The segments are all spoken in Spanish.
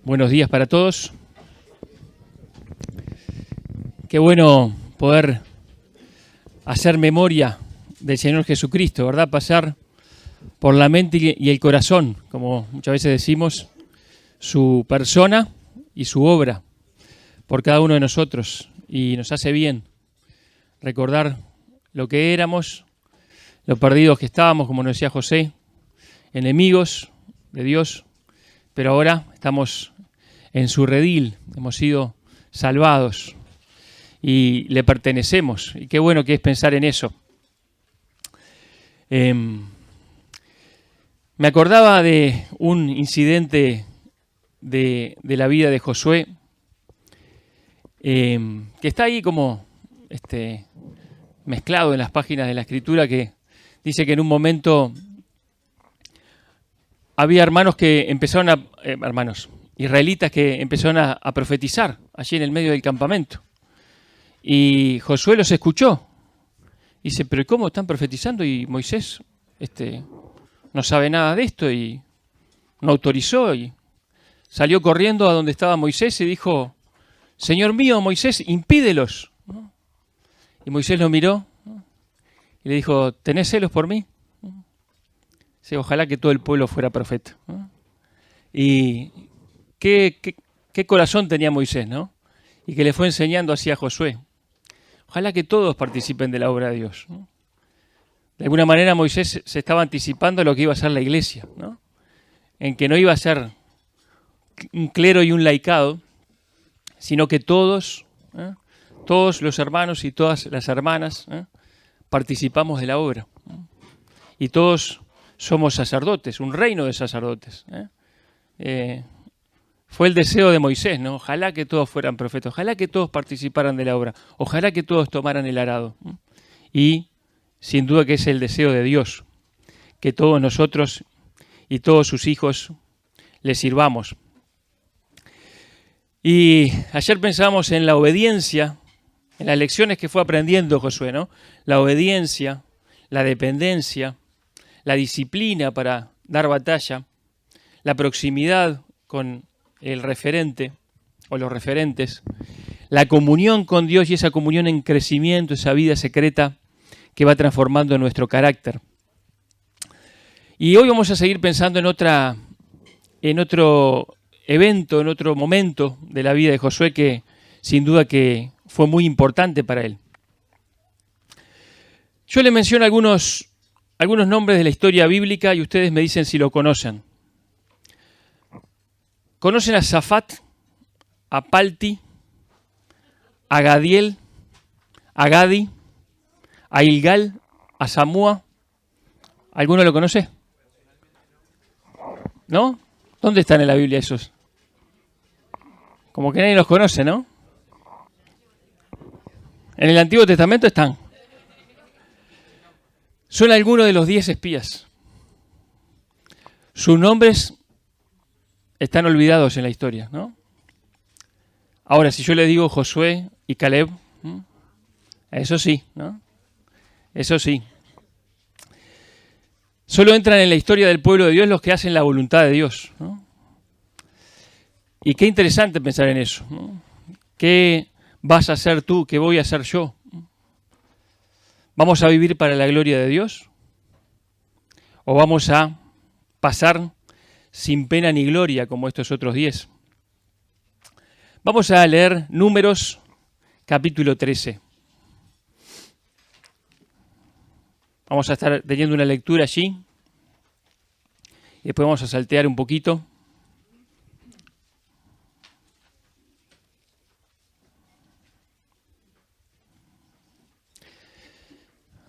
Buenos días para todos. Qué bueno poder hacer memoria del Señor Jesucristo, ¿verdad? Pasar por la mente y el corazón, como muchas veces decimos, su persona y su obra por cada uno de nosotros. Y nos hace bien recordar lo que éramos, lo perdidos que estábamos, como nos decía José, enemigos de Dios, pero ahora estamos en su redil, hemos sido salvados y le pertenecemos. Y qué bueno que es pensar en eso. Me acordaba de un incidente de la vida de Josué, que está ahí como mezclado en las páginas de la Escritura, que dice que en un momento había israelitas que empezaron a profetizar allí en el medio del campamento. Y Josué los escuchó. Dice, pero ¿cómo están profetizando? Y Moisés no sabe nada de esto y no autorizó. Y salió corriendo a donde estaba Moisés y dijo, Señor mío, Moisés, impídelos. Y Moisés lo miró y le dijo, ¿tenés celos por mí? Sí, ojalá que todo el pueblo fuera profeta. Y qué corazón tenía Moisés, ¿no? Y que le fue enseñando así a Josué. Ojalá que todos participen de la obra de Dios, ¿no? De alguna manera Moisés se estaba anticipando a lo que iba a ser la iglesia, ¿no? En que no iba a ser un clero y un laicado, sino que todos los hermanos y todas las hermanas participamos de la obra. Y todos somos sacerdotes, un reino de sacerdotes. Fue el deseo de Moisés, ¿no? Ojalá que todos fueran profetas, ojalá que todos participaran de la obra, ojalá que todos tomaran el arado. Y sin duda que es el deseo de Dios, que todos nosotros y todos sus hijos le sirvamos. Y ayer pensábamos en la obediencia, en las lecciones que fue aprendiendo Josué, ¿no? La obediencia, la dependencia, la disciplina para dar batalla, la proximidad con el referente o los referentes, la comunión con Dios y esa comunión en crecimiento, esa vida secreta que va transformando nuestro carácter. Y hoy vamos a seguir pensando en otro evento, en otro momento de la vida de Josué que sin duda que fue muy importante para él. Yo le menciono algunos nombres de la historia bíblica y ustedes me dicen si lo conocen. ¿Conocen a Zafat, a Palti, a Gadiel, a Gadi, a Ilgal, a Samúa? ¿Alguno lo conoce? ¿No? ¿Dónde están en la Biblia esos? Como que nadie los conoce, ¿no? En el Antiguo Testamento están. Son algunos de los 10 espías. Sus nombres están olvidados en la historia, ¿no? Ahora, si yo le digo Josué y Caleb, eso sí, ¿no? Eso sí. Solo entran en la historia del pueblo de Dios los que hacen la voluntad de Dios, ¿no? Y qué interesante pensar en eso, ¿no? ¿Qué vas a hacer tú? ¿Qué voy a hacer yo? ¿Vamos a vivir para la gloria de Dios? ¿O vamos a pasar sin pena ni gloria como estos otros 10? Vamos a leer Números capítulo 13. Vamos a estar teniendo una lectura allí y después vamos a saltear un poquito.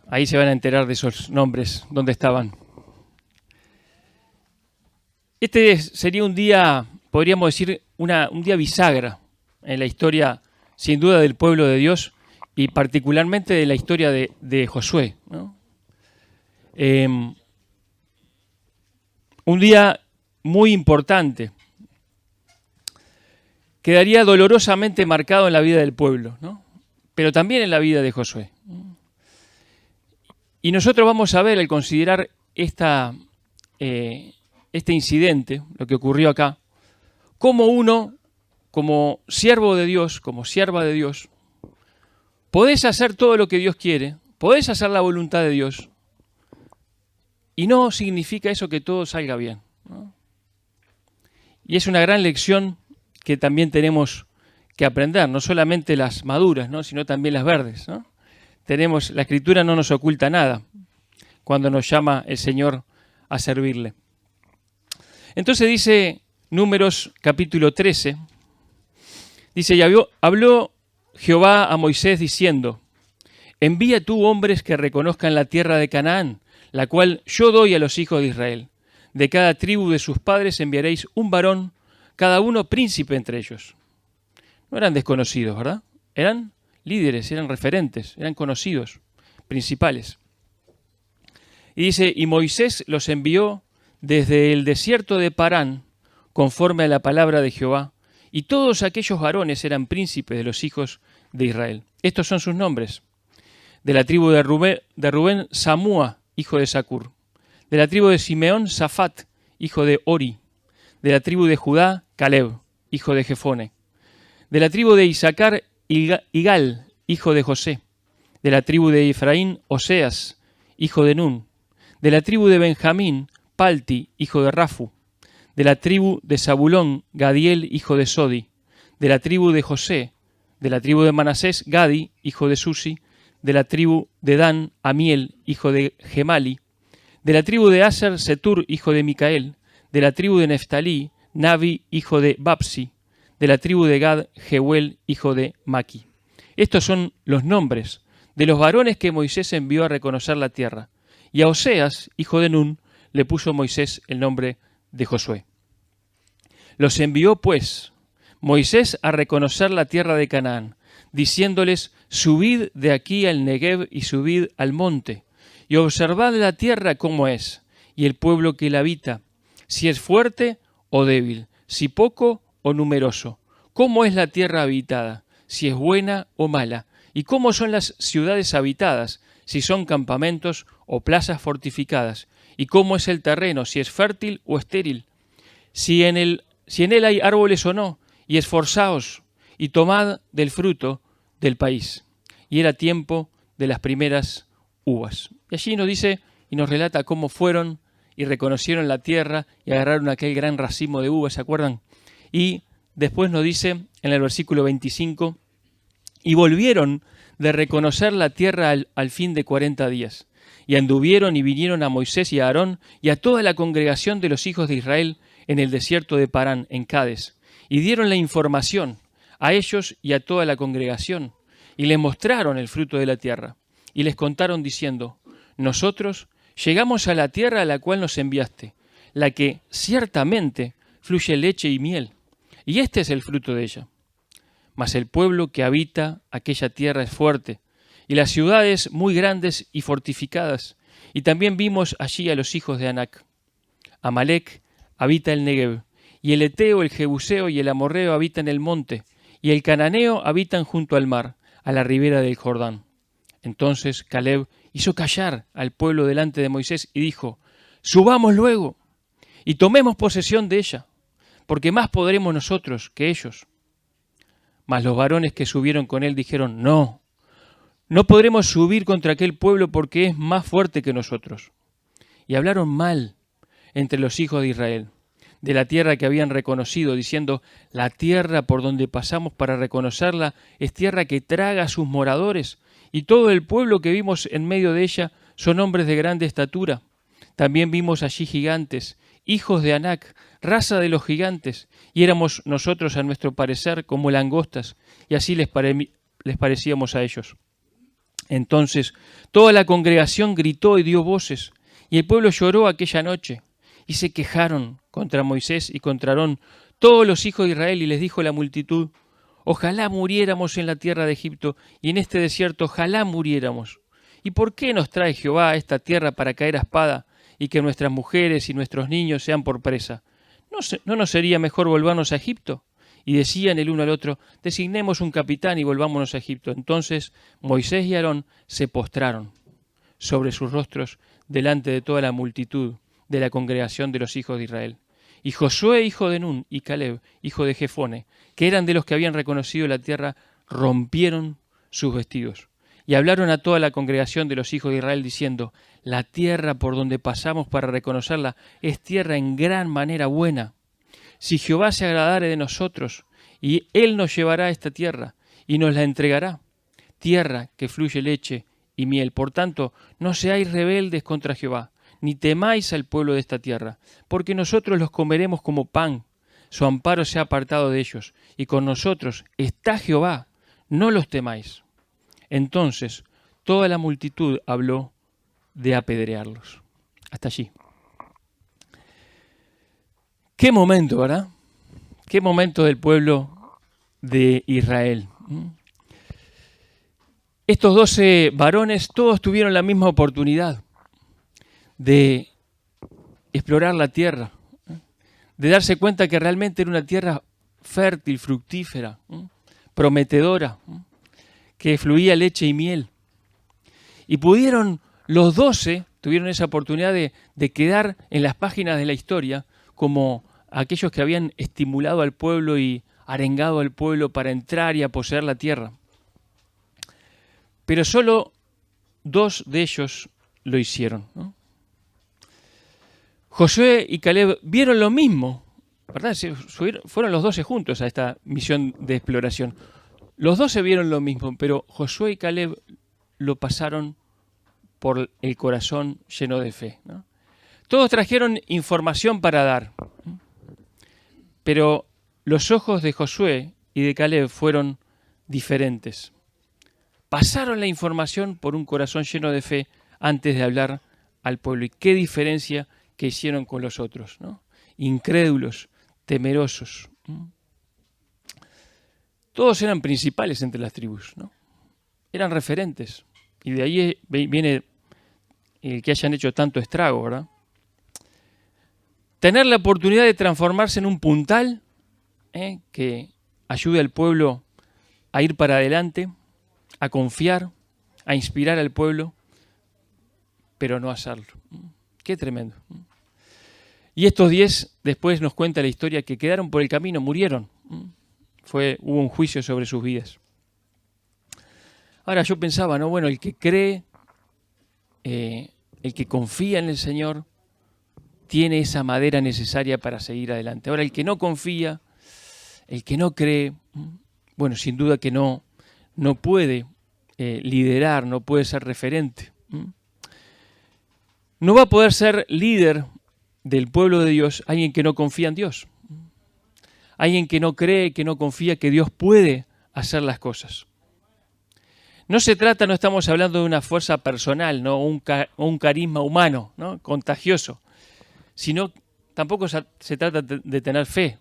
Ahí se van a enterar de esos nombres, dónde estaban. Este sería un día, podríamos decir, un día bisagra en la historia, sin duda, del pueblo de Dios y particularmente de la historia de Josué, ¿no? Un día muy importante, quedaría dolorosamente marcado en la vida del pueblo, ¿no? Pero también en la vida de Josué. Y nosotros vamos a ver, al considerar este incidente, lo que ocurrió acá, cómo uno, como siervo de Dios, como sierva de Dios, podés hacer todo lo que Dios quiere, podés hacer la voluntad de Dios, y no significa eso que todo salga bien, ¿no? Y es una gran lección que también tenemos que aprender, no solamente las maduras, ¿no?, sino también las verdes, ¿no? La Escritura no nos oculta nada cuando nos llama el Señor a servirle. Entonces dice Números capítulo 13, dice, y habló Jehová a Moisés diciendo, envía tú hombres que reconozcan la tierra de Canaán, la cual yo doy a los hijos de Israel. De cada tribu de sus padres enviaréis un varón, cada uno príncipe entre ellos. No eran desconocidos, ¿verdad? Eran líderes, eran referentes, eran conocidos, principales. Y dice, y Moisés los envió desde el desierto de Parán, conforme a la palabra de Jehová, y todos aquellos varones eran príncipes de los hijos de Israel. Estos son sus nombres. De la tribu de Rubén, Samúa, hijo de Sacur. De la tribu de Simeón, Safat, hijo de Ori. De la tribu de Judá, Caleb, hijo de Jefone. De la tribu de Isaacar, Igal, hijo de José. De la tribu de Efraín, Oseas, hijo de Nun. De la tribu de Benjamín, Palti, hijo de Rafu. De la tribu de Zabulón, Gadiel, hijo de Sodi. De la tribu de José. De la tribu de Manasés, Gadi, hijo de Susi. De la tribu de Dan, Amiel, hijo de Gemali. De la tribu de Aser, Setur, hijo de Micael. De la tribu de Neftalí, Navi, hijo de Babsi. De la tribu de Gad, Jehuel, hijo de Maki. Estos son los nombres de los varones que Moisés envió a reconocer la tierra. Y a Oseas, hijo de Nun, le puso Moisés el nombre de Josué. Los envió, pues, Moisés a reconocer la tierra de Canaán, diciéndoles, subid de aquí al Negev y subid al monte, y observad la tierra cómo es, y el pueblo que la habita, si es fuerte o débil, si poco o numeroso, cómo es la tierra habitada, si es buena o mala, y cómo son las ciudades habitadas, si son campamentos o plazas fortificadas, y cómo es el terreno, si es fértil o estéril, si en él hay árboles o no, y esforzaos, y tomad del fruto del país. Y era tiempo de las primeras uvas. Y allí nos dice y nos relata cómo fueron y reconocieron la tierra y agarraron aquel gran racimo de uvas, ¿se acuerdan? Y después nos dice en el versículo 25, y volvieron de reconocer la tierra al fin de 40 días. Y anduvieron y vinieron a Moisés y a Aarón y a toda la congregación de los hijos de Israel en el desierto de Parán, en Cades, y dieron la información a ellos y a toda la congregación, y les mostraron el fruto de la tierra, y les contaron diciendo, nosotros llegamos a la tierra a la cual nos enviaste, la que ciertamente fluye leche y miel, y este es el fruto de ella. Mas el pueblo que habita aquella tierra es fuerte, y las ciudades muy grandes y fortificadas, y también vimos allí a los hijos de Anac. Amalec habita el Negev, y el Eteo, el Jebuseo y el Amorreo habitan el monte, y el Cananeo habitan junto al mar, a la ribera del Jordán. Entonces Caleb hizo callar al pueblo delante de Moisés y dijo, subamos luego y tomemos posesión de ella, porque más podremos nosotros que ellos. Mas los varones que subieron con él dijeron, no podremos subir contra aquel pueblo porque es más fuerte que nosotros. Y hablaron mal entre los hijos de Israel, de la tierra que habían reconocido, diciendo, la tierra por donde pasamos para reconocerla es tierra que traga a sus moradores, y todo el pueblo que vimos en medio de ella son hombres de grande estatura. También vimos allí gigantes, hijos de Anac, raza de los gigantes, y éramos nosotros a nuestro parecer como langostas, y así les parecíamos a ellos. Entonces toda la congregación gritó y dio voces, y el pueblo lloró aquella noche, y se quejaron contra Moisés y contra Aarón todos los hijos de Israel, y les dijo la multitud, ojalá muriéramos en la tierra de Egipto, y en este desierto ojalá muriéramos. ¿Y por qué nos trae Jehová a esta tierra para caer a espada, y que nuestras mujeres y nuestros niños sean por presa? ¿No nos sería mejor volvernos a Egipto? Y decían el uno al otro, designemos un capitán y volvámonos a Egipto. Entonces Moisés y Aarón se postraron sobre sus rostros delante de toda la multitud de la congregación de los hijos de Israel. Y Josué, hijo de Nun, y Caleb, hijo de Jefone, que eran de los que habían reconocido la tierra, rompieron sus vestidos. Y hablaron a toda la congregación de los hijos de Israel, diciendo: la tierra por donde pasamos para reconocerla es tierra en gran manera buena. Si Jehová se agradare de nosotros, y él nos llevará a esta tierra, y nos la entregará, tierra que fluye leche y miel. Por tanto, no seáis rebeldes contra Jehová, ni temáis al pueblo de esta tierra, porque nosotros los comeremos como pan. Su amparo se ha apartado de ellos, y con nosotros está Jehová, no los temáis. Entonces toda la multitud habló de apedrearlos. Hasta allí. Qué momento, ¿verdad? Qué momento del pueblo de Israel. Estos 12 varones todos tuvieron la misma oportunidad de explorar la tierra, de darse cuenta que realmente era una tierra fértil, fructífera, prometedora, que fluía leche y miel. Y pudieron, los 12 tuvieron esa oportunidad de quedar en las páginas de la historia como aquellos que habían estimulado al pueblo y arengado al pueblo para entrar y a poseer la tierra. Pero solo 2 de ellos lo hicieron, ¿no? Josué y Caleb vieron lo mismo, ¿verdad? Fueron los 12 juntos a esta misión de exploración. Los 12 vieron lo mismo, pero Josué y Caleb lo pasaron por el corazón lleno de fe, ¿no? Todos trajeron información para dar, pero los ojos de Josué y de Caleb fueron diferentes. Pasaron la información por un corazón lleno de fe antes de hablar al pueblo. Y qué diferencia que hicieron con los otros, ¿no? Incrédulos, temerosos. Todos eran principales entre las tribus, ¿no? Eran referentes. Y de ahí viene el que hayan hecho tanto estrago, ¿verdad? Tener la oportunidad de transformarse en un puntal que ayude al pueblo a ir para adelante, a confiar, a inspirar al pueblo, pero no hacerlo. Qué tremendo. Y estos 10, después nos cuenta la historia, que quedaron por el camino, murieron. Hubo un juicio sobre sus vidas. Ahora yo pensaba, ¿no? Bueno, el que cree, el que confía en el Señor, tiene esa madera necesaria para seguir adelante. Ahora, el que no confía, el que no cree, bueno, sin duda que no puede liderar, no puede ser referente. No va a poder ser líder del pueblo de Dios alguien que no confía en Dios. Alguien que no cree, que no confía que Dios puede hacer las cosas. No se trata, no estamos hablando de una fuerza personal, ¿no? Un carisma humano, ¿no? Contagioso, sino tampoco se trata de tener fe,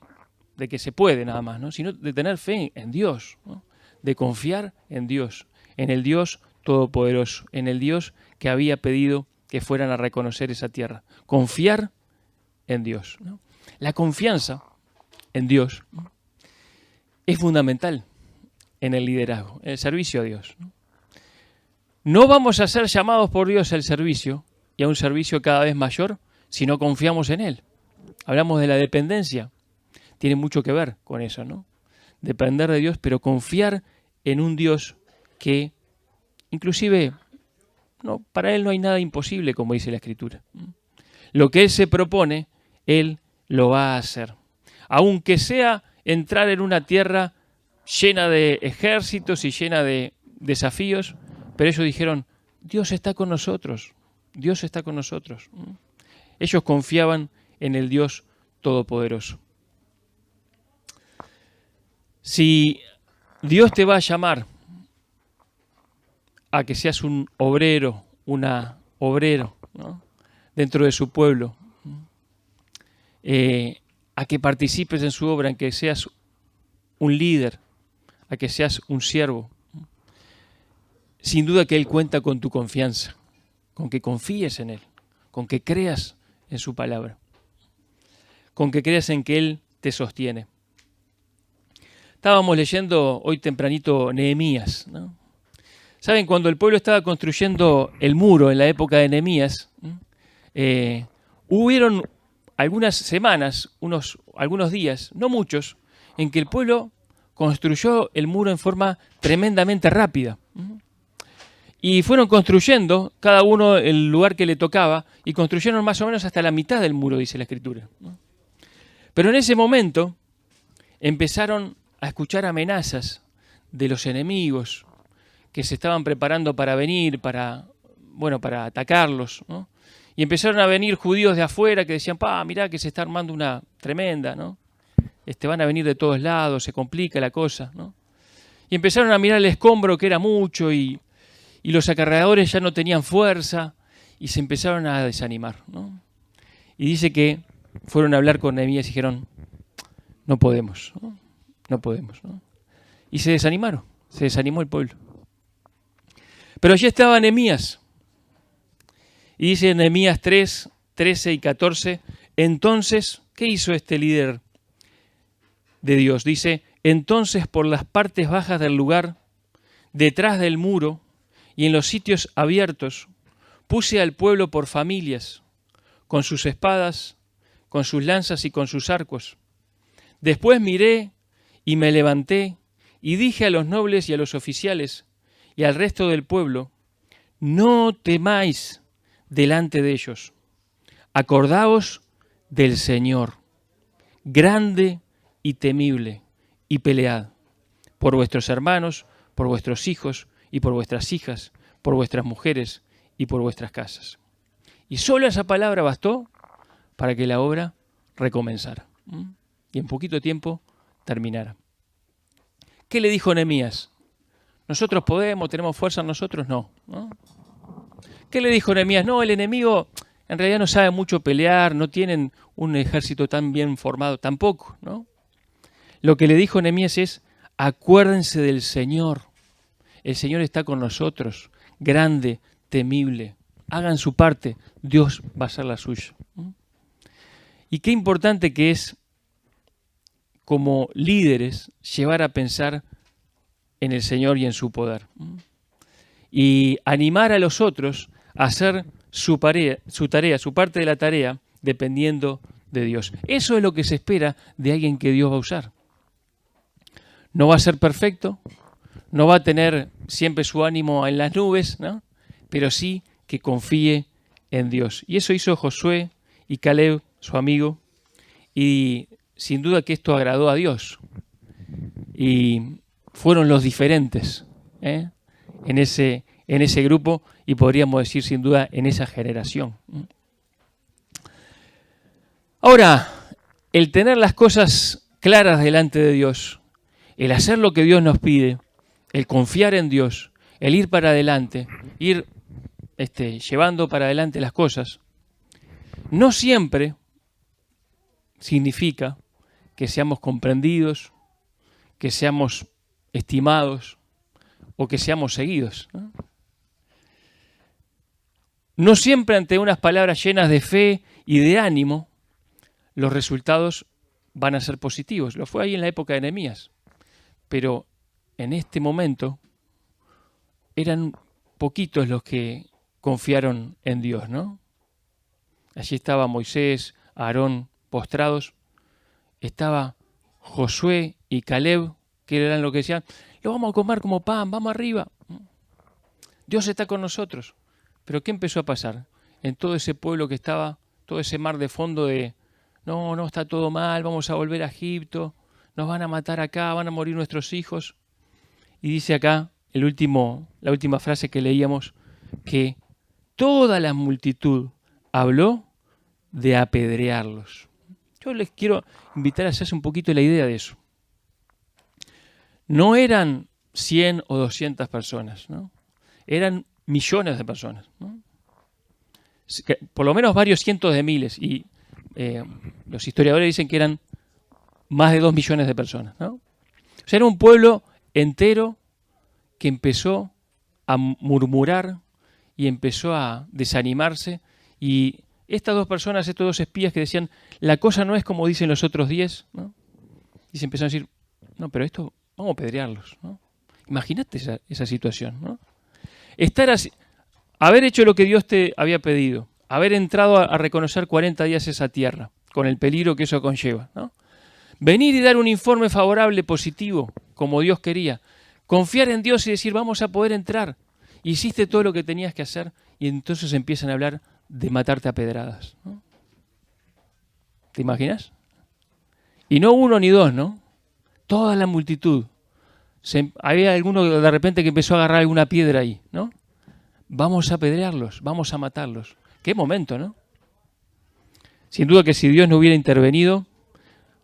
de que se puede nada más, ¿no? Sino de tener fe en Dios, ¿no? De confiar en Dios, en el Dios Todopoderoso, en el Dios que había pedido que fueran a reconocer esa tierra. Confiar en Dios, ¿no? La confianza en Dios, ¿no? Es fundamental en el liderazgo, en el servicio a Dios, ¿no? No vamos a ser llamados por Dios al servicio y a un servicio cada vez mayor si no confiamos en Él. Hablamos de la dependencia, tiene mucho que ver con eso, ¿no? Depender de Dios, pero confiar en un Dios que inclusive no, para Él no hay nada imposible, como dice la Escritura. Lo que Él se propone, Él lo va a hacer. Aunque sea entrar en una tierra llena de ejércitos y llena de desafíos, pero ellos dijeron, Dios está con nosotros, Dios está con nosotros. Ellos confiaban en el Dios Todopoderoso. Si Dios te va a llamar a que seas un obrero, una obrero, ¿no? Dentro de su pueblo, a que participes en su obra, a que seas un líder, a que seas un siervo, sin duda que Él cuenta con tu confianza, con que confíes en Él, con que creas en su palabra, con que creas en que Él te sostiene. Estábamos leyendo hoy tempranito Nehemías, ¿no? ¿Saben? Cuando el pueblo estaba construyendo el muro en la época de Nehemías, hubieron algunas semanas, algunos días, no muchos, en que el pueblo construyó el muro en forma tremendamente rápida. Y fueron construyendo, cada uno el lugar que le tocaba, y construyeron más o menos hasta la mitad del muro, dice la Escritura. Pero en ese momento empezaron a escuchar amenazas de los enemigos que se estaban preparando para venir, para atacarlos, ¿no? Y empezaron a venir judíos de afuera que decían, mirá que se está armando una tremenda, ¿no? Van a venir de todos lados, se complica la cosa, ¿no? Y empezaron a mirar el escombro, que era mucho, y los acarreadores ya no tenían fuerza, y se empezaron a desanimar, ¿no? Y dice que fueron a hablar con Nehemías y dijeron, no podemos, ¿no? No podemos, ¿no? Y se desanimaron, se desanimó el pueblo. Pero allí estaba Nehemías. Y dice Nehemías 3, 13 y 14, entonces, ¿qué hizo este líder de Dios? Dice, entonces por las partes bajas del lugar, detrás del muro y en los sitios abiertos, puse al pueblo por familias, con sus espadas, con sus lanzas y con sus arcos. Después miré y me levanté y dije a los nobles y a los oficiales y al resto del pueblo, no temáis delante de ellos. Acordaos del Señor, grande y temible, y pelead por vuestros hermanos, por vuestros hijos y por vuestras hijas, por vuestras mujeres y por vuestras casas. Y solo esa palabra bastó para que la obra recomenzara. Y en poquito tiempo terminara. ¿Qué le dijo Nehemías? ¿Nosotros podemos, tenemos fuerza nosotros? No, ¿no? ¿Qué le dijo Nehemías? No, el enemigo en realidad no sabe mucho pelear, no tienen un ejército tan bien formado, tampoco, ¿no? Lo que le dijo Nehemías es, acuérdense del Señor. El Señor está con nosotros, grande, temible. Hagan su parte, Dios va a hacer la suya. Y qué importante que es, como líderes, llevar a pensar en el Señor y en su poder. Y animar a los otros a hacer su tarea, su parte de la tarea, dependiendo de Dios. Eso es lo que se espera de alguien que Dios va a usar. No va a ser perfecto, no va a tener siempre su ánimo en las nubes, ¿no? Pero sí que confíe en Dios. Y eso hizo Josué y Caleb, su amigo, y sin duda que esto agradó a Dios. Y fueron los diferentes, en ese grupo, y podríamos decir sin duda en esa generación. Ahora, el tener las cosas claras delante de Dios, el hacer lo que Dios nos pide, el confiar en Dios, el ir para adelante, ir llevando para adelante las cosas, no siempre significa que seamos comprendidos, que seamos estimados o que seamos seguidos, ¿no? No siempre ante unas palabras llenas de fe y de ánimo, los resultados van a ser positivos. Lo fue ahí en la época de Nehemías. Pero en este momento eran poquitos los que confiaron en Dios, ¿no? Allí estaba Moisés, Aarón postrados. Estaba Josué y Caleb, que eran lo que decían, lo vamos a comer como pan, vamos arriba. Dios está con nosotros. Pero ¿qué empezó a pasar? En todo ese pueblo que estaba, todo ese mar de fondo de, no, está todo mal, vamos a volver a Egipto, nos van a matar acá, van a morir nuestros hijos. Y dice acá, la última frase que leíamos, que toda la multitud habló de apedrearlos. Yo les quiero invitar a hacerse un poquito la idea de eso. No eran 100 o 200 personas, ¿no? Eran millones de personas, ¿no? Por lo menos varios cientos de miles, y los historiadores dicen que eran más de 2 millones de personas, ¿no? O sea, era un pueblo entero que empezó a murmurar y empezó a desanimarse, y estas dos personas, estos dos espías que decían, la cosa no es como dicen los otros 10, ¿no? Y se empezó a decir, no, pero esto, vamos a apedrearlos, ¿no? Imagínate esa situación, ¿no? Haber hecho lo que Dios te había pedido, haber entrado a reconocer 40 días esa tierra, con el peligro que eso conlleva, ¿no? Venir y dar un informe favorable, positivo, como Dios quería. Confiar en Dios y decir, vamos a poder entrar. Hiciste todo lo que tenías que hacer y entonces empiezan a hablar de matarte a pedradas, ¿no? ¿Te imaginas? Y no uno ni dos, ¿no? Toda la multitud. Había alguno de repente que empezó a agarrar alguna piedra ahí, ¿no? Vamos a apedrearlos, vamos a matarlos. Qué momento, ¿no? Sin duda que si Dios no hubiera intervenido,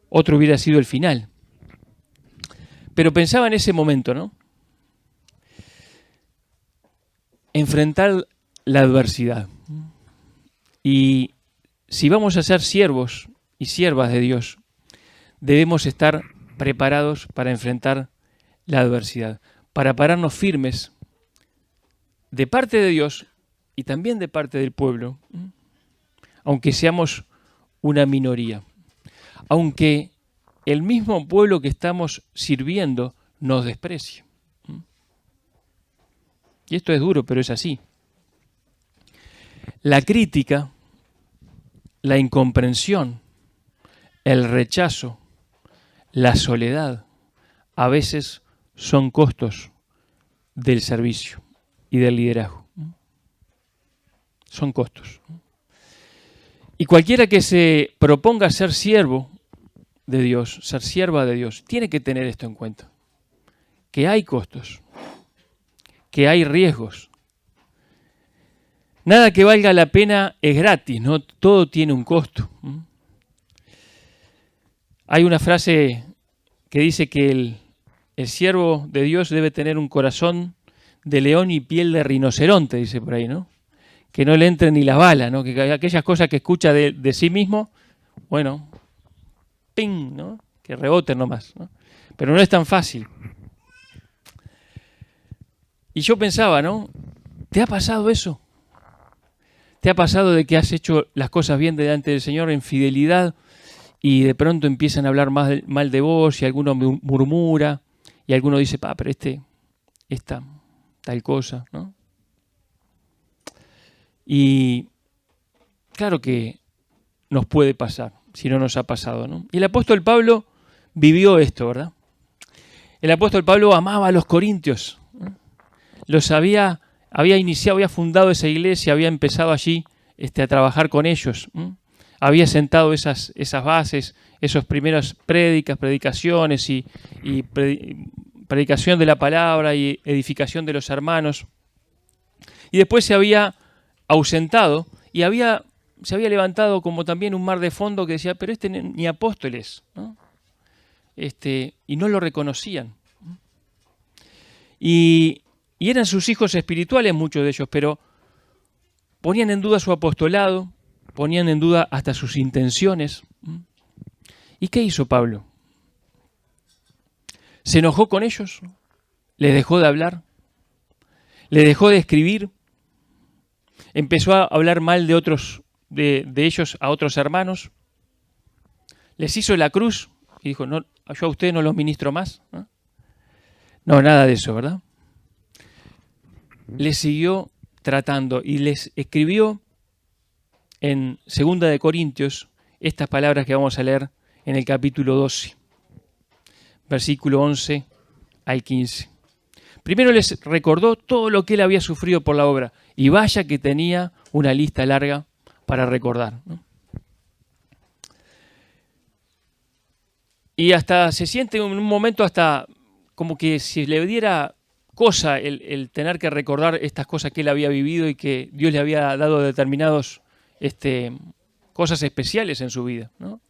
otro hubiera sido el final. Pero pensaba en ese momento, ¿no? Enfrentar la adversidad. Y si vamos a ser siervos y siervas de Dios, debemos estar preparados para enfrentar la adversidad, para pararnos firmes de parte de Dios y también de parte del pueblo, aunque seamos una minoría, aunque el mismo pueblo que estamos sirviendo nos desprecie. Y esto es duro, pero es así. La crítica, la incomprensión, el rechazo, la soledad, a veces son costos del servicio y del liderazgo. Son costos. Y cualquiera que se proponga ser siervo de Dios, ser sierva de Dios, tiene que tener esto en cuenta. Que hay costos, que hay riesgos. Nada que valga la pena es gratis, ¿no? Todo tiene un costo. Hay una frase que dice que el siervo de Dios debe tener un corazón de león y piel de rinoceronte, dice por ahí, ¿no? Que no le entren ni las balas, ¿no? Que aquellas cosas que escucha de sí mismo, bueno, ¡ping!, ¿no? Que reboten nomás, ¿no? Pero no es tan fácil. Y yo pensaba, ¿no? ¿Te ha pasado eso? ¿Te ha pasado de que has hecho las cosas bien delante del Señor en fidelidad y de pronto empiezan a hablar mal de vos y alguno murmura y alguno dice, pero esta tal cosa, ¿no? Y claro que nos puede pasar, si no nos ha pasado, ¿no? Y el apóstol Pablo vivió esto, ¿verdad? El apóstol Pablo amaba a los corintios, ¿no? Había iniciado, había fundado esa iglesia, había empezado allí a trabajar con ellos, ¿no? Había sentado esas bases, esas primeras predicaciones y predicación de la palabra y edificación de los hermanos. Y después se había ausentado y se había levantado como también un mar de fondo que decía, pero ni apóstol es, ¿no? Y no lo reconocían. Y eran sus hijos espirituales muchos de ellos, pero ponían en duda su apostolado, ponían en duda hasta sus intenciones. ¿Y qué hizo Pablo? ¿Se enojó con ellos? ¿Les dejó de hablar? ¿Les dejó de escribir? ¿Empezó a hablar mal de ellos a otros hermanos? ¿Les hizo la cruz? Y dijo, no, yo a ustedes no los ministro más, ¿no? No, nada de eso, ¿verdad? Les siguió tratando y les escribió en 2 de Corintios estas palabras que vamos a leer en el capítulo 12, versículo 11 al 15. Primero les recordó todo lo que él había sufrido por la obra y vaya que tenía una lista larga para recordar, ¿no? Y hasta se siente en un momento hasta como que si le diera cosa el tener que recordar estas cosas que él había vivido y que Dios le había dado determinados cosas especiales en su vida, ¿no?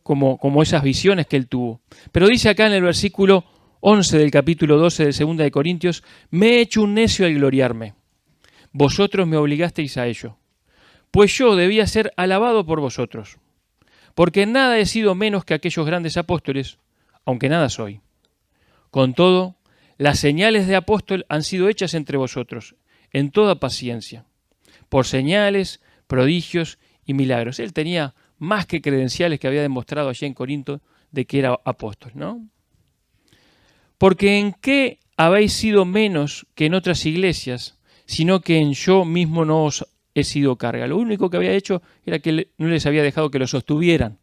Como esas visiones que él tuvo. Pero dice acá en el versículo 11 del capítulo 12 de 2 de Corintios, me he hecho un necio al gloriarme. Vosotros me obligasteis a ello. Pues yo debía ser alabado por vosotros. Porque en nada he sido menos que aquellos grandes apóstoles, aunque nada soy. Con todo, las señales de apóstol han sido hechas entre vosotros, en toda paciencia, por señales, prodigios y milagros. Él tenía más que credenciales que había demostrado allí en Corinto de que era apóstol, ¿no? Porque ¿en qué habéis sido menos que en otras iglesias, sino que en yo mismo no os he sido carga. Lo único que había hecho era que no les había dejado que lo sostuvieran,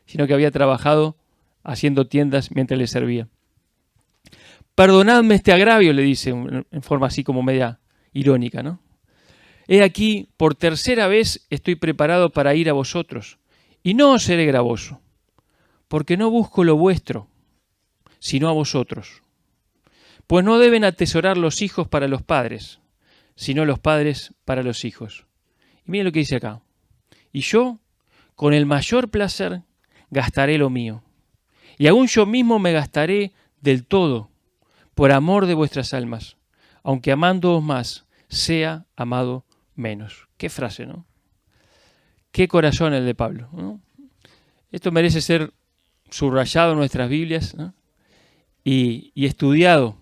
sino que había trabajado haciendo tiendas mientras les servía. Perdonadme este agravio, le dice en forma así como media irónica, ¿no? He aquí, por tercera vez estoy preparado para ir a vosotros, y no os seré gravoso, porque no busco lo vuestro, sino a vosotros. Pues no deben atesorar los hijos para los padres, sino los padres para los hijos. Y miren lo que dice acá. Y yo, con el mayor placer, gastaré lo mío, y aún yo mismo me gastaré del todo, por amor de vuestras almas, aunque amándoos más, sea amado menos. Qué frase, ¿no? Qué corazón el de Pablo, ¿no? Esto merece ser subrayado en nuestras Biblias, ¿no? y estudiado.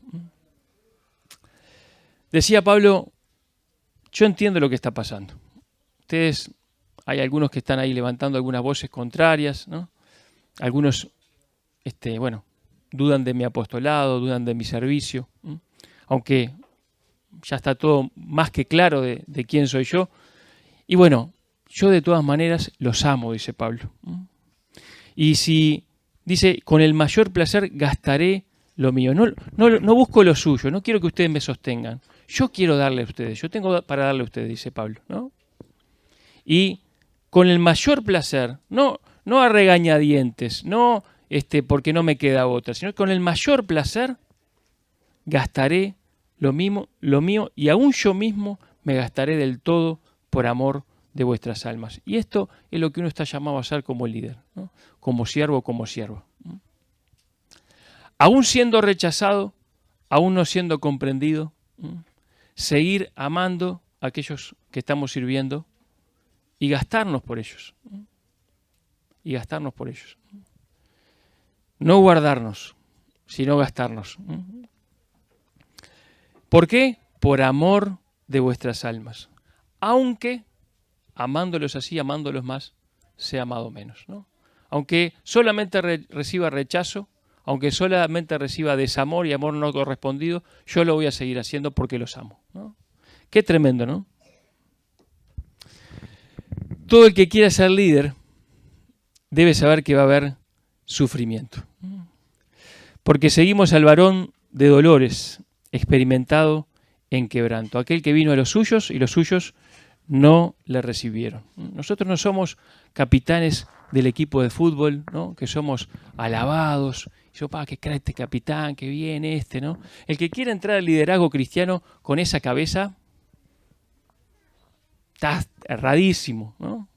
Decía Pablo, yo entiendo lo que está pasando. Ustedes, hay algunos que están ahí levantando algunas voces contrarias, ¿no? Algunos, dudan de mi apostolado, dudan de mi servicio, ¿no? Aunque ya está todo más que claro de quién soy yo. Y bueno, yo de todas maneras los amo, dice Pablo. Y si dice, con el mayor placer gastaré lo mío. No busco lo suyo, no quiero que ustedes me sostengan. Yo quiero darle a ustedes, yo tengo para darle a ustedes, dice Pablo, ¿no? Y con el mayor placer, no a regañadientes, no porque no me queda otra, sino con el mayor placer gastaré lo mío, y aún yo mismo me gastaré del todo por amor de vuestras almas. Y esto es lo que uno está llamado a hacer como líder, ¿no? Como siervo, como sierva. Aún siendo rechazado, aún no siendo comprendido, seguir amando a aquellos que estamos sirviendo y gastarnos por ellos. Y gastarnos por ellos. No guardarnos, sino gastarnos. ¿Por qué? Por amor de vuestras almas. Aunque, amándolos así, amándolos más, sea amado menos, ¿no? Aunque solamente reciba rechazo, aunque solamente reciba desamor y amor no correspondido, yo lo voy a seguir haciendo porque los amo, ¿no? Qué tremendo, ¿no? Todo el que quiera ser líder debe saber que va a haber sufrimiento. Porque seguimos al varón de dolores, experimentado en quebranto, aquel que vino a los suyos y los suyos no le recibieron. Nosotros no somos capitanes del equipo de fútbol, ¿no? Que somos alabados. Yo, qué crack este capitán, qué bien ¿no? El que quiera entrar al liderazgo cristiano con esa cabeza está erradísimo, ¿no?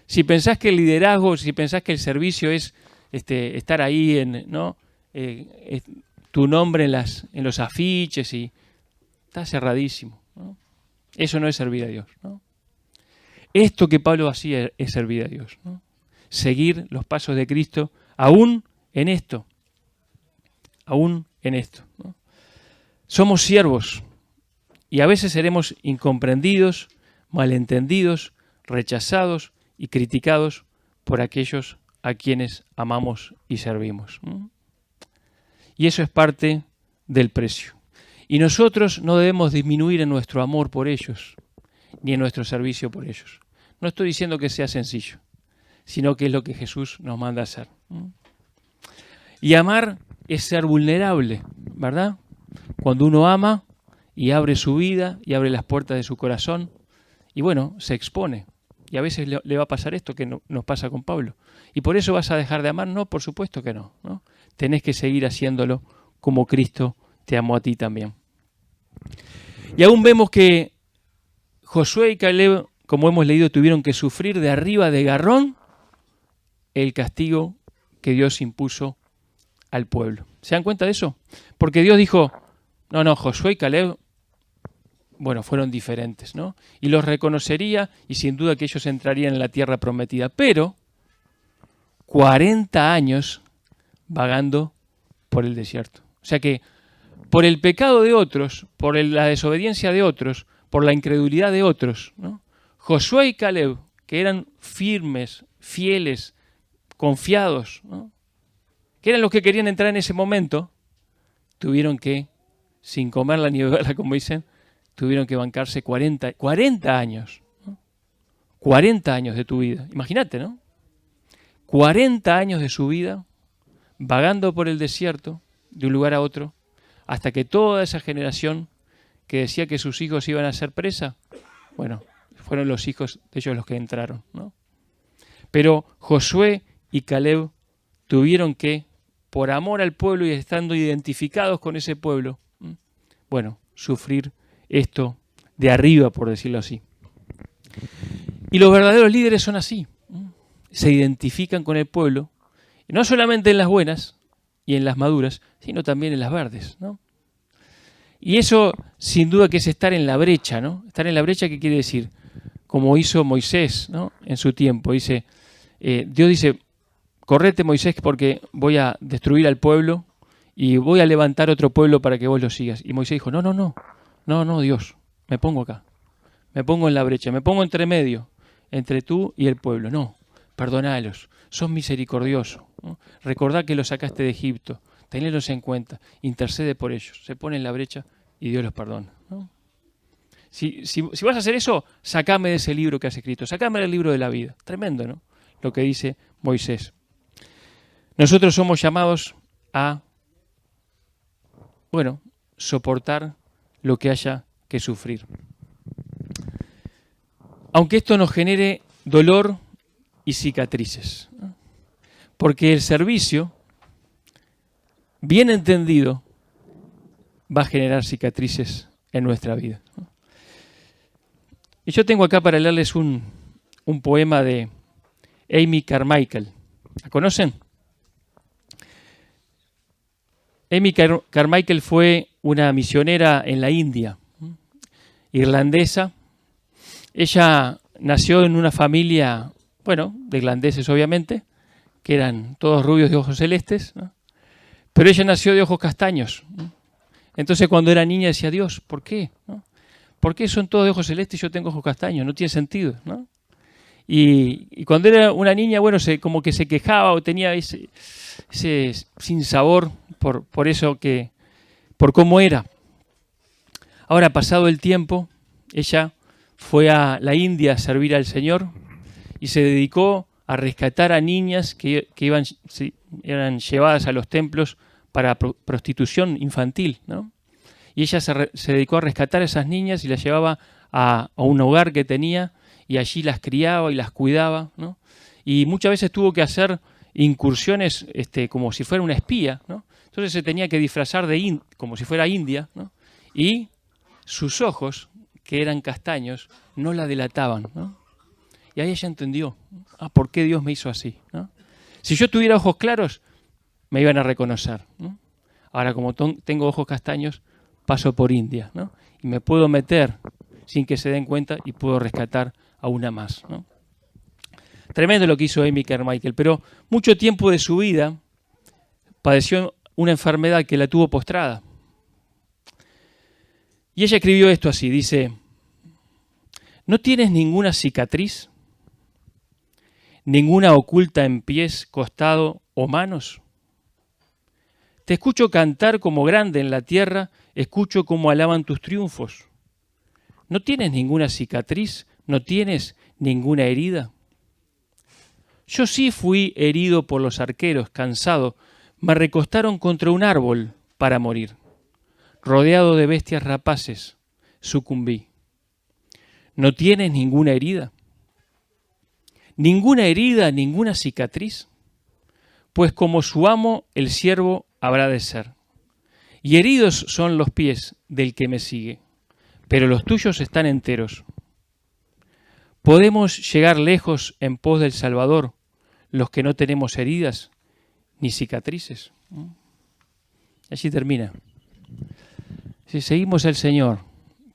Si pensás que el liderazgo, si pensás que el servicio es estar ahí ¿no? Tu nombre en los afiches, y estás erradísimo, ¿no? Eso no es servir a Dios, ¿no? Esto que Pablo hacía es servir a Dios, ¿no? Seguir los pasos de Cristo aún en esto, ¿no? Somos siervos y a veces seremos incomprendidos, malentendidos, rechazados y criticados por aquellos a quienes amamos y servimos. Y eso es parte del precio. Y nosotros no debemos disminuir en nuestro amor por ellos, ni en nuestro servicio por ellos. No estoy diciendo que sea sencillo, sino que es lo que Jesús nos manda a hacer. Y amar es ser vulnerable, ¿verdad? Cuando uno ama y abre su vida y abre las puertas de su corazón, y bueno, se expone. Y a veces le va a pasar esto que nos pasa con Pablo. ¿Y por eso vas a dejar de amar? No, por supuesto que no, ¿no? Tenés que seguir haciéndolo como Cristo te amó a ti también. Y aún vemos que Josué y Caleb, como hemos leído, tuvieron que sufrir de arriba de garrón el castigo que Dios impuso al pueblo. ¿Se dan cuenta de eso? Porque Dios dijo, no, Josué y Caleb, bueno, fueron diferentes, ¿no? Y los reconocería y sin duda que ellos entrarían en la tierra prometida. Pero 40 años vagando por el desierto. O sea que por el pecado de otros, por la desobediencia de otros, por la incredulidad de otros, ¿no? Josué y Caleb, que eran firmes, fieles, confiados, ¿no? Que eran los que querían entrar en ese momento, tuvieron que, sin comerla ni beberla, como dicen, tuvieron que bancarse 40 años. ¿No? 40 años de tu vida. Imagínate, ¿no? 40 años de su vida vagando por el desierto, de un lugar a otro, hasta que toda esa generación que decía que sus hijos iban a ser presa, bueno, fueron los hijos de ellos los que entraron, ¿no? Pero Josué y Caleb tuvieron que, por amor al pueblo y estando identificados con ese pueblo, bueno, sufrir esto de arriba, por decirlo así. Y los verdaderos líderes son así, se identifican con el pueblo, y no solamente en las buenas y en las maduras, sino también en las verdes, ¿no? Y eso, sin duda, que es estar en la brecha, ¿no? Estar en la brecha, ¿qué quiere decir? Como hizo Moisés, ¿no? En su tiempo. Dice, Dios dice, correte, Moisés, porque voy a destruir al pueblo y voy a levantar otro pueblo para que vos lo sigas. Y Moisés dijo, no, Dios, me pongo acá. Me pongo en la brecha, me pongo entre medio, entre tú y el pueblo. No, perdonalos, sos misericordioso, ¿no? Recordá que los sacaste de Egipto. Tenerlos en cuenta, intercede por ellos, se pone en la brecha y Dios los perdona, ¿no? Si vas a hacer eso, sacame de ese libro que has escrito, sacame del libro de la vida. Tremendo, ¿no? Lo que dice Moisés. Nosotros somos llamados a, bueno, soportar lo que haya que sufrir. Aunque esto nos genere dolor y cicatrices, ¿no? Porque el servicio, bien entendido, va a generar cicatrices en nuestra vida. Y yo tengo acá para leerles un poema de Amy Carmichael. ¿La conocen? Amy Carmichael fue una misionera en la India, irlandesa. Ella nació en una familia, bueno, de irlandeses obviamente, que eran todos rubios de ojos celestes, ¿no? Pero ella nació de ojos castaños. Entonces cuando era niña decía, Dios, ¿por qué? ¿No? ¿Por qué son todos de ojos celestes y yo tengo ojos castaños? No tiene sentido, ¿no? Y cuando era una niña, bueno, como que se quejaba o tenía ese sinsabor por eso por cómo era. Ahora, pasado el tiempo, ella fue a la India a servir al Señor y se dedicó a rescatar a niñas que eran llevadas a los templos para prostitución infantil, ¿no? Y ella se dedicó a rescatar a esas niñas y las llevaba a un hogar que tenía y allí las criaba y las cuidaba, ¿no? Y muchas veces tuvo que hacer incursiones como si fuera una espía, ¿no? Entonces se tenía que disfrazar como si fuera india, ¿no? Y sus ojos, que eran castaños, no la delataban, ¿no? Y ahí ella entendió, ¿por qué Dios me hizo así, ¿no? Si yo tuviera ojos claros, me iban a reconocer, ¿no? Ahora, como tengo ojos castaños, paso por India, ¿no? Y me puedo meter sin que se den cuenta y puedo rescatar a una más, ¿no? Tremendo lo que hizo Amy Carmichael, pero mucho tiempo de su vida padeció una enfermedad que la tuvo postrada. Y ella escribió esto así, dice, ¿no tienes ninguna cicatriz? ¿Ninguna oculta en pies, costado o manos? Te escucho cantar como grande en la tierra, escucho cómo alaban tus triunfos. ¿No tienes ninguna cicatriz? ¿No tienes ninguna herida? Yo sí fui herido por los arqueros, cansado, me recostaron contra un árbol para morir. Rodeado de bestias rapaces, sucumbí. ¿No tienes ninguna herida? ¿Ninguna herida, ninguna cicatriz? Pues como su amo, el siervo habrá de ser. Y heridos son los pies del que me sigue, pero los tuyos están enteros. ¿Podemos llegar lejos en pos del Salvador los que no tenemos heridas ni cicatrices? Así termina. Si seguimos al Señor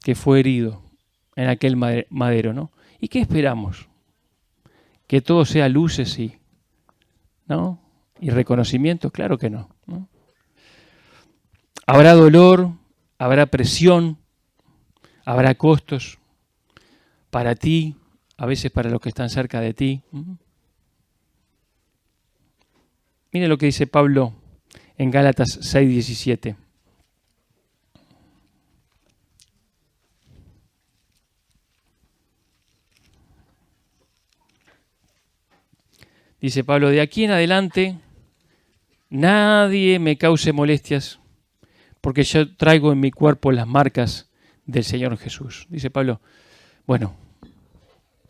que fue herido en aquel madero, ¿no? ¿Y qué esperamos? ¿Que todo sea luces ¿no? y reconocimiento? Claro que no, ¿no? Habrá dolor, habrá presión, habrá costos para ti, a veces para los que están cerca de ti. Mire lo que dice Pablo en Gálatas 6:17. Dice Pablo, de aquí en adelante nadie me cause molestias, porque yo traigo en mi cuerpo las marcas del Señor Jesús. Dice Pablo, bueno,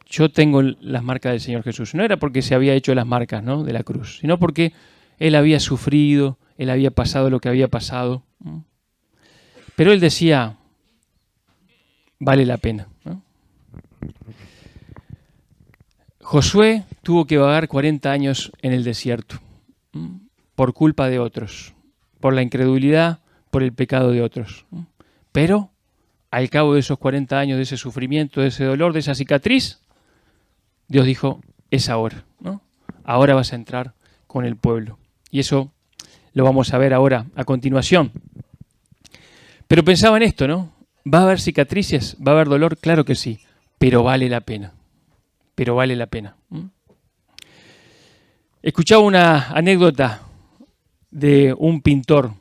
yo tengo las marcas del Señor Jesús. No era porque se había hecho las marcas, ¿no?, de la cruz, sino porque Él había sufrido, Él había pasado lo que había pasado. Pero Él decía, vale la pena, ¿no? Josué tuvo que vagar 40 años en el desierto por culpa de otros, por la incredulidad, por el pecado de otros. Pero al cabo de esos 40 años, de ese sufrimiento, de ese dolor, de esa cicatriz, Dios dijo, es ahora, ¿no? Ahora vas a entrar con el pueblo. Y eso lo vamos a ver ahora, a continuación. Pero pensaba en esto, ¿no? ¿Va a haber cicatrices? ¿Va a haber dolor? Claro que sí, pero vale la pena. Pero vale la pena. Escuchaba una anécdota de un pintor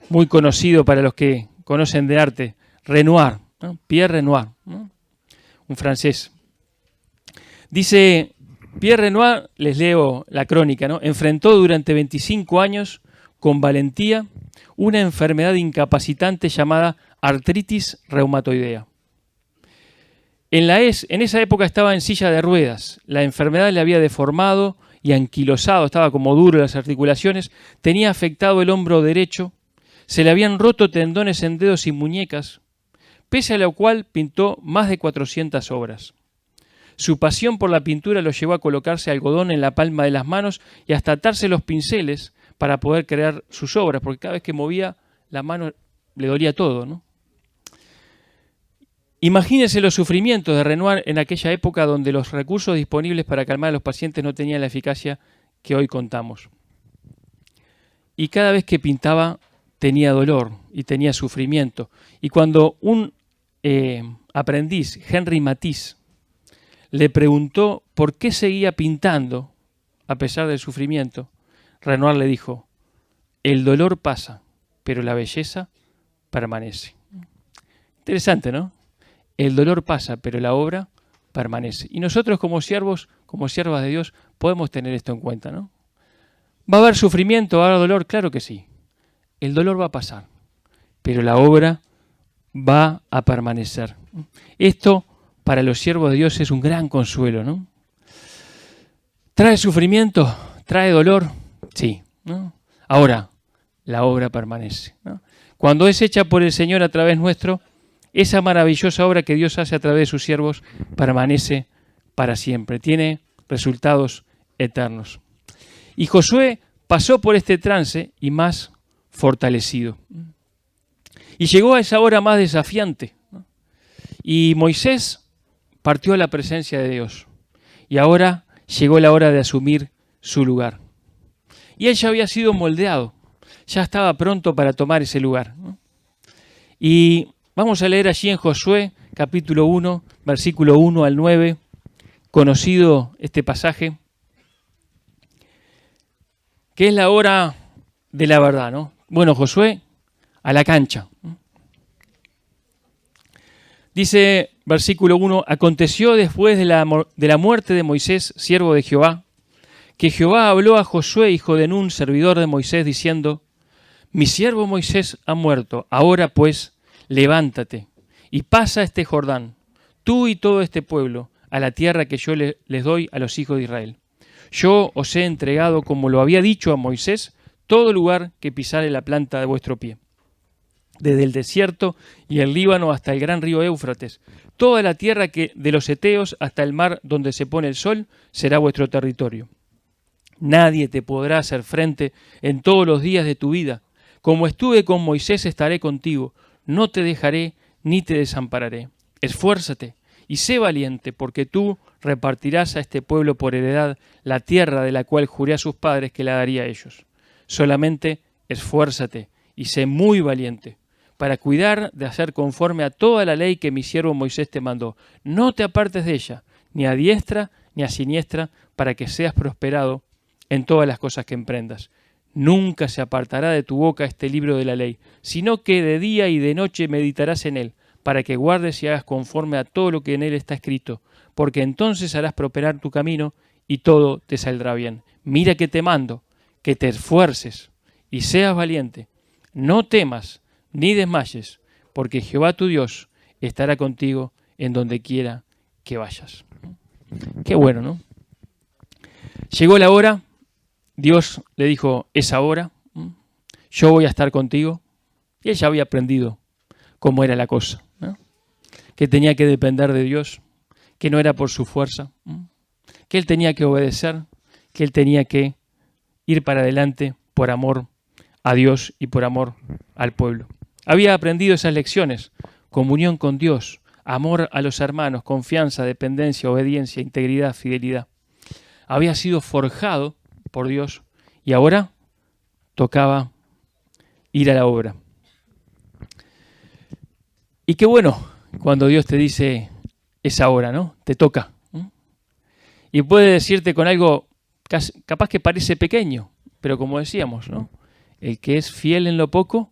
muy conocido para los que conocen de arte, Renoir, ¿no? Pierre Renoir, ¿no?, un francés. Dice, Pierre Renoir, les leo la crónica, ¿no?, enfrentó durante 25 años con valentía una enfermedad incapacitante llamada artritis reumatoidea. En esa época estaba en silla de ruedas, la enfermedad le había deformado y anquilosado, estaba como duro las articulaciones, tenía afectado el hombro derecho, se le habían roto tendones en dedos y muñecas, pese a lo cual pintó más de 400 obras. Su pasión por la pintura lo llevó a colocarse algodón en la palma de las manos y hasta atarse los pinceles para poder crear sus obras, porque cada vez que movía la mano le dolía todo, ¿no? Imagínense los sufrimientos de Renoir en aquella época donde los recursos disponibles para calmar a los pacientes no tenían la eficacia que hoy contamos. Y cada vez que pintaba tenía dolor y tenía sufrimiento. Y cuando un aprendiz, Henri Matisse, le preguntó por qué seguía pintando a pesar del sufrimiento, Renoir le dijo, el dolor pasa, pero la belleza permanece. Interesante, ¿no? El dolor pasa, pero la obra permanece. Y nosotros como siervos, como siervas de Dios, podemos tener esto en cuenta, ¿no? ¿Va a haber sufrimiento, va a haber dolor? Claro que sí. El dolor va a pasar, pero la obra va a permanecer. Esto para los siervos de Dios es un gran consuelo, ¿no? ¿Trae sufrimiento? ¿Trae dolor? Sí, ¿no? Ahora, la obra permanece, ¿no? Cuando es hecha por el Señor a través nuestro, esa maravillosa obra que Dios hace a través de sus siervos permanece para siempre, tiene resultados eternos. Y Josué pasó por este trance y más fortalecido. Y llegó a esa hora más desafiante, ¿no? Y Moisés partió a la presencia de Dios. Y ahora llegó la hora de asumir su lugar. Y él ya había sido moldeado, ya estaba pronto para tomar ese lugar, ¿no? Y vamos a leer allí en Josué, capítulo 1, versículo 1 al 9, conocido este pasaje, que es la hora de la verdad, ¿no? Bueno, Josué, a la cancha. Dice, versículo 1, aconteció después de la muerte de Moisés, siervo de Jehová, que Jehová habló a Josué, hijo de Nun, servidor de Moisés, diciendo, mi siervo Moisés ha muerto, ahora pues, levántate y pasa este Jordán, tú y todo este pueblo, a la tierra que yo les doy a los hijos de Israel. Yo os he entregado, como lo había dicho a Moisés, todo lugar que pisare la planta de vuestro pie, desde el desierto y el Líbano hasta el gran río Éufrates. Toda la tierra que de los heteos hasta el mar donde se pone el sol será vuestro territorio. Nadie te podrá hacer frente en todos los días de tu vida. Como estuve con Moisés, estaré contigo. No te dejaré ni te desampararé. Esfuérzate y sé valiente, porque tú repartirás a este pueblo por heredad la tierra de la cual juré a sus padres que la daría a ellos. Solamente esfuérzate y sé muy valiente, para cuidar de hacer conforme a toda la ley que mi siervo Moisés te mandó. No te apartes de ella, ni a diestra ni a siniestra, para que seas prosperado en todas las cosas que emprendas. Nunca se apartará de tu boca este libro de la ley, sino que de día y de noche meditarás en él, para que guardes y hagas conforme a todo lo que en él está escrito, porque entonces harás prosperar tu camino y todo te saldrá bien. Mira que te mando, que te esfuerces y seas valiente. No temas ni desmayes, porque Jehová tu Dios estará contigo en donde quiera que vayas. Qué bueno, ¿no? Llegó la hora, Dios le dijo, es ahora, yo voy a estar contigo. Y él ya había aprendido cómo era la cosa, ¿no? Que tenía que depender de Dios, que no era por su fuerza, que él tenía que obedecer, que él tenía que ir para adelante por amor a Dios y por amor al pueblo. Había aprendido esas lecciones: comunión con Dios, amor a los hermanos, confianza, dependencia, obediencia, integridad, fidelidad. Había sido forjado por Dios y ahora tocaba ir a la obra. Y qué bueno cuando Dios te dice, es ahora, ¿no? Te toca. Y puede decirte con algo capaz que parece pequeño, pero como decíamos, ¿no? El que es fiel en lo poco,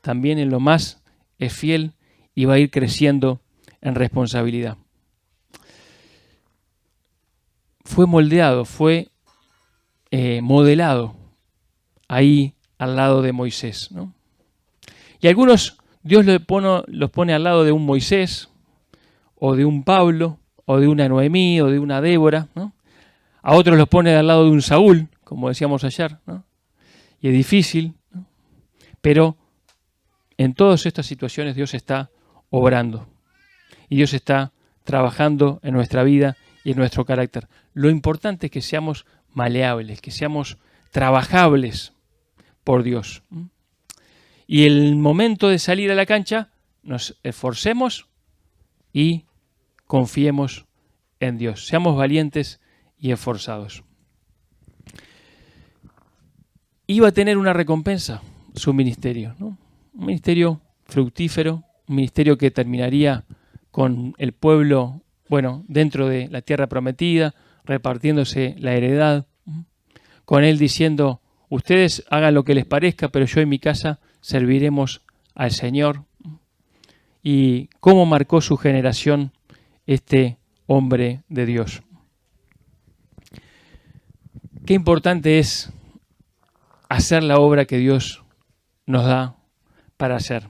también en lo más es fiel y va a ir creciendo en responsabilidad. Fue moldeado, fue modelado ahí al lado de Moisés, ¿no? Y algunos Dios los pone al lado de un Moisés, o de un Pablo, o de una Noemí, o de una Débora, ¿no? A otros los pone al lado de un Saúl, como decíamos ayer, ¿no? Y es difícil, ¿no? Pero en todas estas situaciones Dios está obrando. Y Dios está trabajando en nuestra vida y en nuestro carácter. Lo importante es que seamos maleables, que seamos trabajables por Dios. Y el momento de salir a la cancha, nos esforcemos y confiemos en Dios. Seamos valientes y esforzados. Iba a tener una recompensa su ministerio, ¿no? Un ministerio fructífero, un ministerio que terminaría con el pueblo, bueno, dentro de la tierra prometida, repartiéndose la heredad, con él diciendo, ustedes hagan lo que les parezca, pero yo en mi casa serviremos al Señor. Y cómo marcó su generación este hombre de Dios. Qué importante es hacer la obra que Dios nos da para hacer.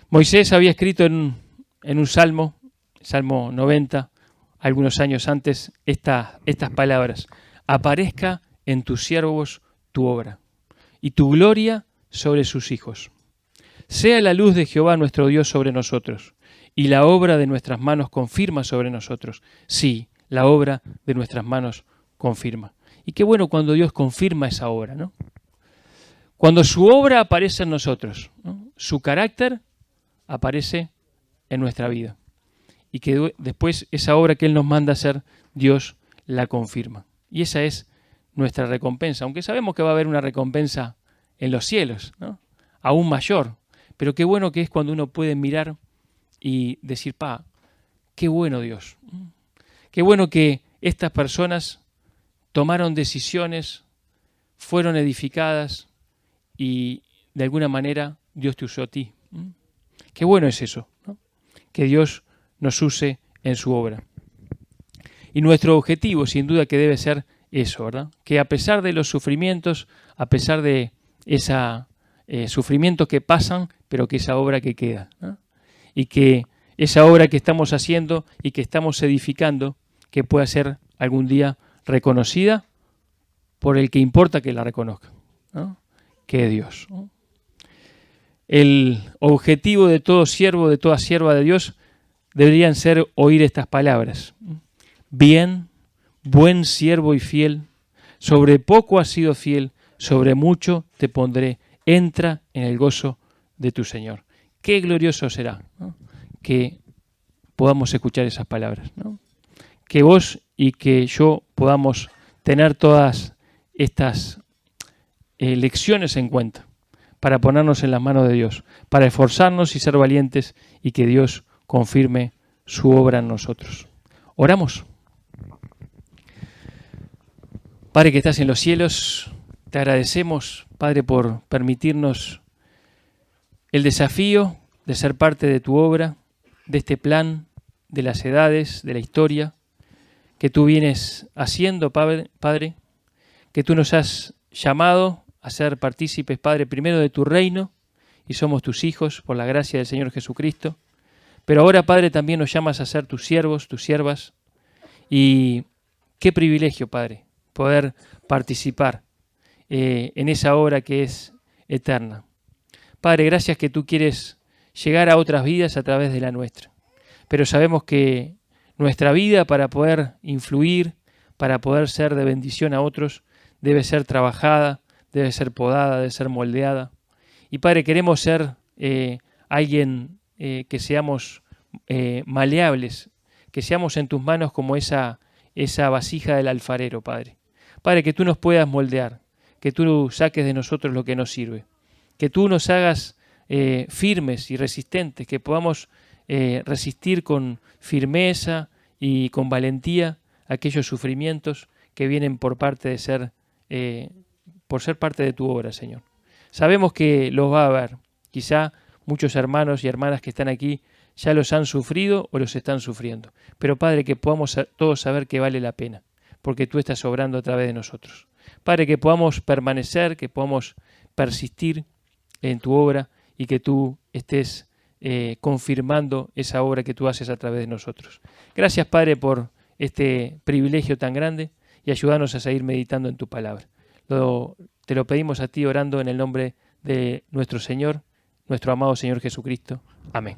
Moisés había escrito en un salmo, Salmo 90, algunos años antes, estas palabras: aparezca en tus siervos tu obra y tu gloria sobre sus hijos. Sea la luz de Jehová nuestro Dios sobre nosotros, y la obra de nuestras manos confirma sobre nosotros. Sí, la obra de nuestras manos confirma. Y qué bueno cuando Dios confirma esa obra, ¿no? Cuando su obra aparece en nosotros, ¿no? Su carácter aparece en nuestra vida. Y que después esa obra que Él nos manda hacer, Dios la confirma. Y esa es nuestra recompensa. Aunque sabemos que va a haber una recompensa en los cielos, ¿no? Aún mayor. Pero qué bueno que es cuando uno puede mirar y decir, qué bueno Dios. Qué bueno que estas personas tomaron decisiones, fueron edificadas y de alguna manera Dios te usó a ti. Qué bueno es eso, ¿no? Que Dios nos use en su obra. Y nuestro objetivo, sin duda, que debe ser eso, ¿verdad? Que a pesar de los sufrimientos, a pesar de ese sufrimientos que pasan, pero que esa obra que queda, ¿no? Y que esa obra que estamos haciendo y que estamos edificando, que pueda ser algún día reconocida por el que importa que la reconozca, ¿no? Que es Dios, ¿no? El objetivo de todo siervo, de toda sierva de Dios, deberían ser oír estas palabras. Bien, buen siervo y fiel, sobre poco has sido fiel, sobre mucho te pondré, entra en el gozo de tu Señor. Qué glorioso será, ¿no? Que podamos escuchar esas palabras, ¿no? Que vos y que yo podamos tener todas estas lecciones en cuenta para ponernos en las manos de Dios, para esforzarnos y ser valientes y que Dios confirme su obra en nosotros. Oramos. Padre que estás en los cielos, te agradecemos, Padre, por permitirnos el desafío de ser parte de tu obra, de este plan, de las edades, de la historia, que tú vienes haciendo, Padre, que tú nos has llamado a ser partícipes, Padre, primero de tu reino, y somos tus hijos por la gracia del Señor Jesucristo. Pero ahora, Padre, también nos llamas a ser tus siervos, tus siervas, y qué privilegio, Padre, poder participar en esa obra que es eterna. Padre, gracias que tú quieres llegar a otras vidas a través de la nuestra. Pero sabemos que nuestra vida, para poder influir, para poder ser de bendición a otros, debe ser trabajada, debe ser podada, debe ser moldeada. Y Padre, queremos ser alguien que seamos maleables, que seamos en tus manos como esa vasija del alfarero, Padre. Padre, que tú nos puedas moldear, que tú saques de nosotros lo que nos sirve, que tú nos hagas firmes y resistentes, que podamos resistir con firmeza y con valentía aquellos sufrimientos que vienen por parte de por ser parte de tu obra, Señor. Sabemos que los va a haber. Quizá muchos hermanos y hermanas que están aquí ya los han sufrido o los están sufriendo. Pero Padre, que podamos todos saber que vale la pena, porque tú estás obrando a través de nosotros. Padre, que podamos permanecer, que podamos persistir en tu obra y que tú estés confirmando esa obra que tú haces a través de nosotros. Gracias, Padre, por este privilegio tan grande y ayúdanos a seguir meditando en tu palabra. Te lo pedimos a ti orando en el nombre de nuestro Señor, nuestro amado Señor Jesucristo. Amén.